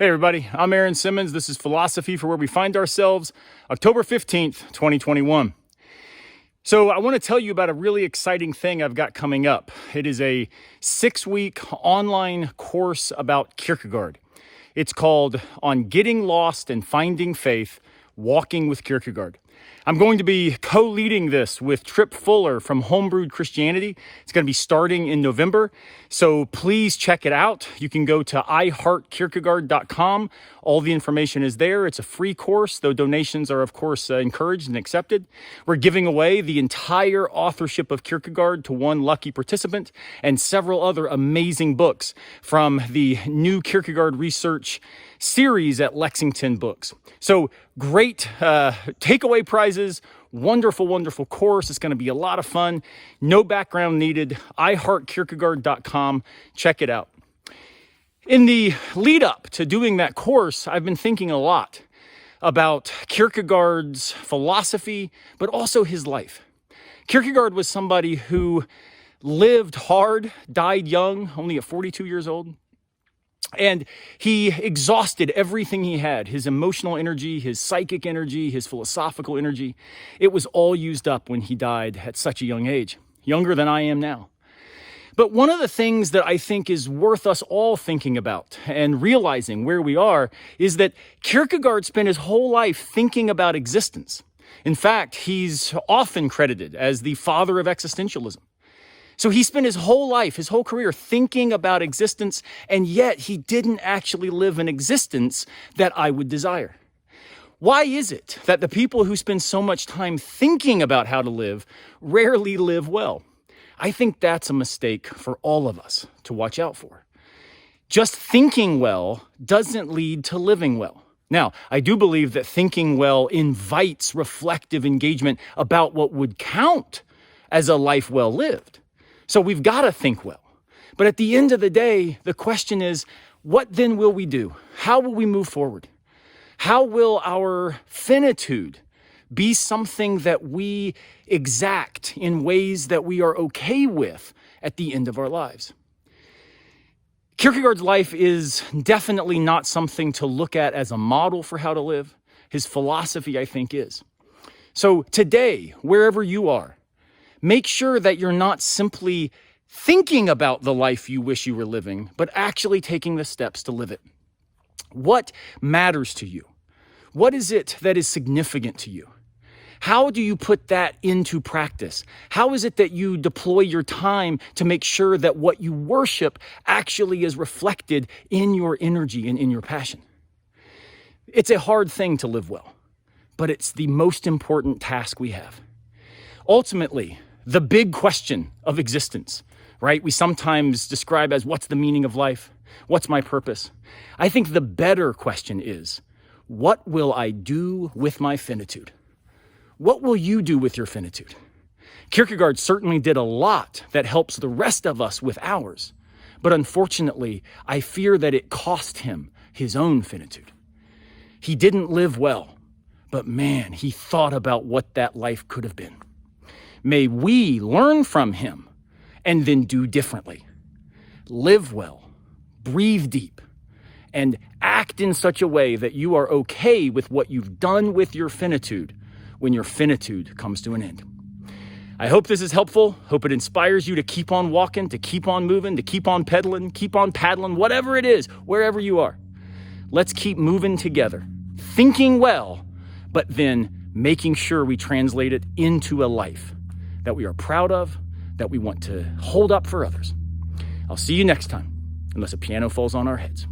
Hey everybody, I'm Simmons. This is Philosophy for Where We Find Ourselves, October 15th, 2021. So I want to tell you about a really exciting thing I've got coming up. It is a 6-week online course about Kierkegaard. It's called On Getting Lost and Finding Faith, Walking with Kierkegaard. I'm going to be co-leading this with Trip Fuller from Homebrewed Christianity. It's going to be starting in November, so please check it out. You can go to iHeartKierkegaard.com. All the information is there. It's a free course, though donations are, of course, encouraged and accepted. We're giving away the entire authorship of Kierkegaard to one lucky participant and several other amazing books from the new Kierkegaard research series at Lexington Books. So great takeaway prizes, wonderful, wonderful course. It's going to be a lot of fun. No background needed. iHeartKierkegaard.com. Check it out. In the lead up to doing that course, I've been thinking a lot about Kierkegaard's philosophy, but also his life. Kierkegaard was somebody who lived hard, died young, only at 42 years old. And he exhausted everything he had, his emotional energy, his psychic energy, his philosophical energy. It was all used up when he died at such a young age, younger than I am now. But one of the things that I think is worth us all thinking about and realizing where we are is that Kierkegaard spent his whole life thinking about existence. In fact, he's often credited as the father of existentialism. So he spent his whole life, his whole career thinking about existence, and yet he didn't actually live an existence that I would desire. Why is it that the people who spend so much time thinking about how to live rarely live well? I think that's a mistake for all of us to watch out for. Just thinking well doesn't lead to living well. Now, I do believe that thinking well invites reflective engagement about what would count as a life well lived. So we've got to think well. But at the end of the day, the question is, what then will we do? How will we move forward? How will our finitude be something that we exact in ways that we are okay with at the end of our lives? Kierkegaard's life is definitely not something to look at as a model for how to live. His philosophy, I think, is. So today, wherever you are, make sure that you're not simply thinking about the life you wish you were living, but actually taking the steps to live it. What matters to you? What is it that is significant to you? How do you put that into practice? How is it that you deploy your time to make sure that what you worship actually is reflected in your energy and in your passion? It's a hard thing to live well, but it's the most important task we have. Ultimately, the big question of existence, right? We sometimes describe as, what's the meaning of life? What's my purpose? I think the better question is, what will I do with my finitude? What will you do with your finitude? Kierkegaard certainly did a lot that helps the rest of us with ours, but unfortunately, I fear that it cost him his own finitude. He didn't live well, but man, he thought about what that life could have been. May we learn from him and then do differently. Live well, breathe deep, and act in such a way that you are okay with what you've done with your finitude when your finitude comes to an end. I hope this is helpful. Hope it inspires you to keep on walking, to keep on moving, to keep on pedaling, keep on paddling, whatever it is, wherever you are. Let's keep moving together, thinking well, but then making sure we translate it into a life that we are proud of, that we want to hold up for others. I'll see you next time, unless a piano falls on our heads.